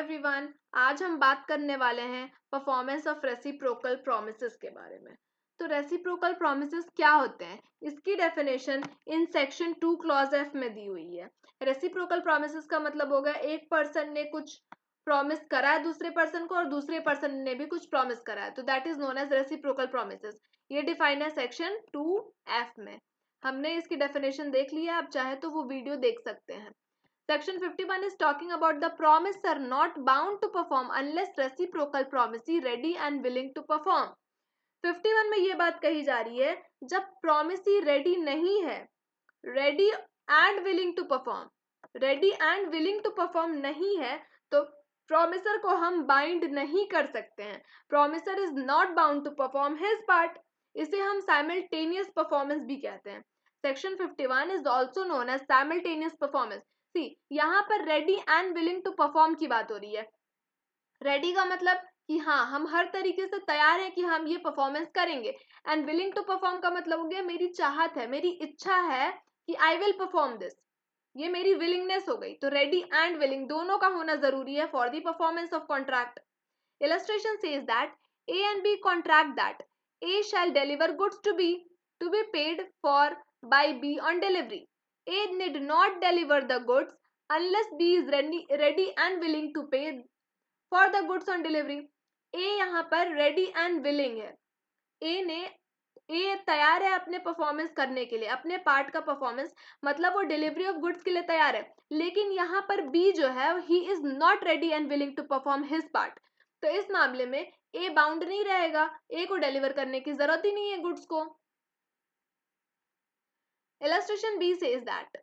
Everyone, आज हम बात करने वाले हैं परफॉर्मेंस ऑफ रेसिप्रोकल प्रॉमिसेस के बारे में। तो रेसिप्रोकल प्रॉमिसेस क्या होते हैं, इसकी definition in section 2 clause F में दी हुई है। रेसिप्रोकल प्रॉमिसेस का मतलब होगा एक पर्सन ने कुछ प्रॉमिस करा है दूसरे पर्सन को और दूसरे पर्सन ने भी कुछ प्रॉमिस करा है, तो that is known as reciprocal promises. ये डिफाइन है सेक्शन 2F में। हमने इसकी डेफिनेशन देख लिया, आप चाहे तो वो वीडियो देख सकते हैं। Section 51 is talking about the promiser not bound to perform unless reciprocal promisee ready and willing to perform. 51 में ये बात कही जा रही है, जब promisee ready नहीं है, ready and willing to perform, ready and willing to perform नहीं है, तो promiser को हम bind नहीं कर सकते हैं। Promiser is not bound to perform his part. इसे हम simultaneous performance भी कहते हैं। Section 51 is also known as simultaneous performance. यहाँ पर ready and willing to perform की बात हो रही है। रेडी का मतलब कि हाँ, हम हर तरीके से तैयार हैं कि हम ये परफॉर्मेंस करेंगे, एंड विलिंग टू परफॉर्म का मतलब हो गया मेरी चाहत है, मेरी इच्छा है कि आई विल परफॉर्म दिस, ये मेरी विलिंगनेस हो गई। तो रेडी एंड विलिंग दोनों का होना जरूरी है for the performance of contract. Illustration says that A and B contract that A shall deliver goods to B paid for by B on delivery. A need not deliver the goods unless B is ready and willing to pay for the goods on delivery. A यहाँ पर ready and willing है। A तैयार है अपने performance करने के लिए, अपने पार्ट का परफॉर्मेंस, मतलब वो डिलीवरी ऑफ गुड्स के लिए तैयार है। लेकिन यहाँ पर B जो है he is not ready and willing to perform his part. तो इस मामले में A बाउंड नहीं रहेगा, A को डिलीवर करने की जरूरत ही नहीं है गुड्स को। Illustration B says that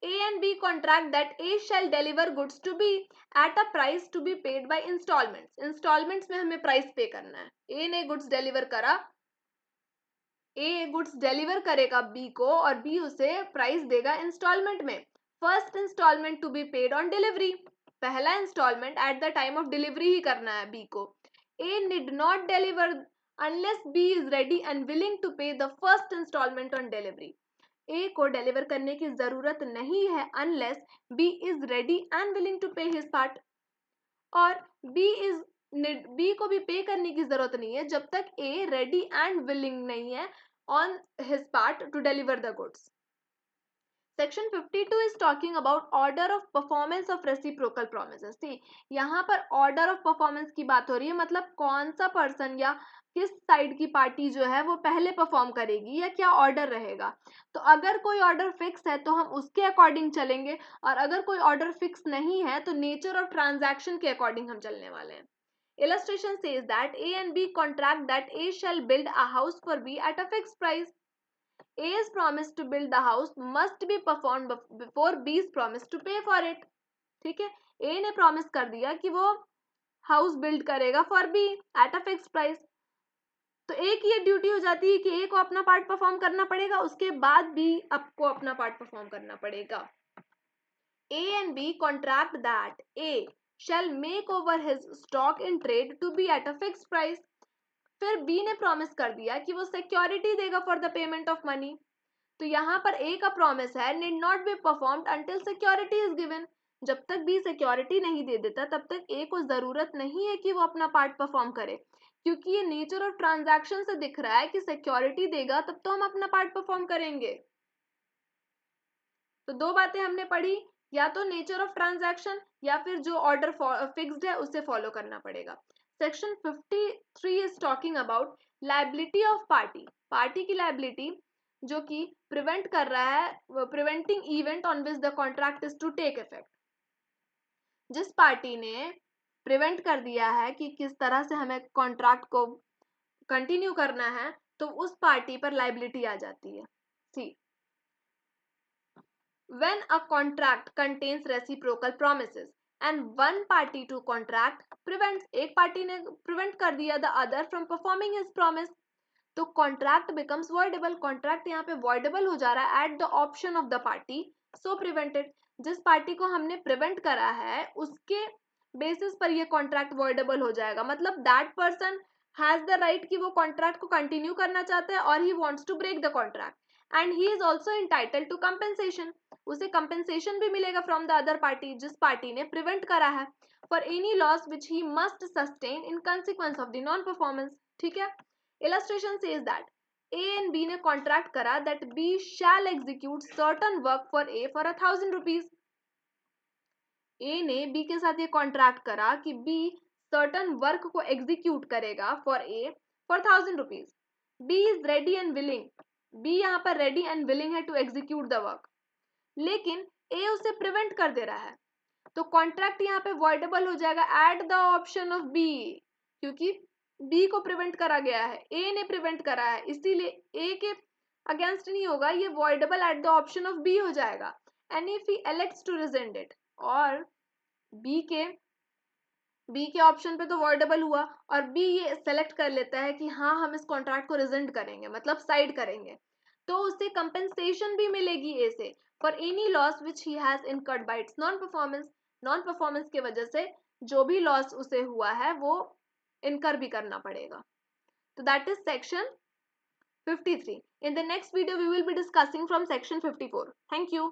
A and B contract that A shall deliver goods to B at a price to be paid by installments. Installments में हमें प्राइस पे करना है। A ने गुड्स डिलीवर करा, A गुड्स डिलीवर करेगा B को और B उसे प्राइस देगा इंस्टॉलमेंट में। First instalment to B paid on delivery, पहला instalment at the time of delivery ही करना है B को। A need not deliver unless B is ready and willing to pay the first installment on delivery. A को deliver करने की जरूरत नहीं है unless B is ready and willing to pay his part, और B को भी पे करने की जरूरत नहीं है जब तक A रेडी एंड विलिंग नहीं है on his part two deliver the goods. Section 52 is talking about order of performance of reciprocal promises. See, यहाँ पर order of performance की बात हो रही है, मतलब कौन सा पर्सन या किस साइड की पार्टी जो है वो पहले परफॉर्म करेगी या क्या ऑर्डर रहेगा। तो अगर कोई ऑर्डर फिक्स है तो हम उसके अकॉर्डिंग चलेंगे, और अगर कोई ऑर्डर फिक्स नहीं है तो नेचर ऑफ ट्रांजैक्शन के अकॉर्डिंग हम चलने वाले हैं। Illustration says that A and B contract that A shall build a house for B at a fixed price. A's promise to build the house must be performed before B's promise to pay for it. ठीक है, A ने promise कर दिया कि वो house build करेगा for B at a fix price, तो A की ये ड्यूटी हो जाती है कि A को अपना पार्ट परफॉर्म करना पड़ेगा, उसके बाद B आपको अपना पार्ट परफॉर्म करना पड़ेगा। A and B contract that A shall make over his stock in trade to be at a fixed price. फिर B ने प्रॉमिस कर दिया कि वो सिक्योरिटी देगा for the payment of money. तो यहाँ पर A का प्रॉमिस है need not be performed until security is given. जब तक B सिक्योरिटी नहीं दे देता तब तक A को जरूरत नहीं है कि वो अपना पार्ट परफॉर्म करे, क्योंकि ये नेचर ऑफ ट्रांजैक्शन से दिख रहा है कि सिक्योरिटी देगा तब तो हम अपना पार्ट परफॉर्म करेंगे। तो दो बातें हमने पढ़ी, या तो नेचर ऑफ ट्रांजैक्शन या फिर जो ऑर्डर फिक्स्ड है उसे फॉलो करना पड़ेगा। Section 53 is talking about liability of party. Party की लायबिलिटी जो कि प्रिवेंट कर रहा है, preventing event on which the contract is to take effect. जिस पार्टी ने प्रिवेंट कर दिया है कि किस तरह से हमें कॉन्ट्रैक्ट को कंटिन्यू करना है, तो उस पार्टी पर लायबिलिटी आ जाती है। सी, when a contract contains reciprocal promises and one party to contract prevents, एक पार्टी ने prevent कर दिया the other from performing his promise, तो contract becomes voidable. contract यहाँ पे voidable हो जा रहा है at the option of the party so prevented. जिस पार्टी को हमने prevent करा है उसके बेसिस पर ये contract voidable हो जाएगा, मतलब that person has the right कि वो contract को continue करना चाहता है और he wants to break the contract, and he is also entitled to compensation, उसे कंपेंसेशन भी मिलेगा फ्रॉम द अदर पार्टी, जिस पार्टी ने प्रिवेंट करा है, for any loss which he must sustain in consequence of the non performance. ठीक है, illustration says that A and B ने कॉन्ट्रैक्ट करा that B shall execute certain work for A for 1000 rupees. A ने B के साथ ये contract करा कि बी सर्टन वर्क को एग्जीक्यूट करेगा for A for 1000 rupees. B is ready and willing, B यहाँ पर रेडी एंड विलिंग है टू एग्जीक्यूट द वर्क, लेकिन ए उसे प्रिवेंट कर दे रहा है, तो कॉन्ट्रैक्ट यहाँ पे वॉइडेबल हो जाएगा at the option of B, क्योंकि बी को प्रिवेंट करा गया है, ए ने प्रिवेंट करा है, इसीलिए ए के अगेंस्ट नहीं होगा, ये voidable at the option of B हो जाएगा। And if he elects to rescind it, और बी के ऑप्शन पे तो वॉइडेबल हुआ, और बी ये सेलेक्ट कर लेता है कि हाँ हम इस कॉन्ट्रैक्ट को रिजेंड करेंगे, मतलब साइड करेंगे, तो उसे कंपेंसेशन भी मिलेगी ए से for any loss which he has incurred by it's non performance, non performance के वजह से जो भी लॉस उसे हुआ है वो इनकर भी करना पड़ेगा। तो that is section 53. In the next video we will be discussing from section 54. Thank you.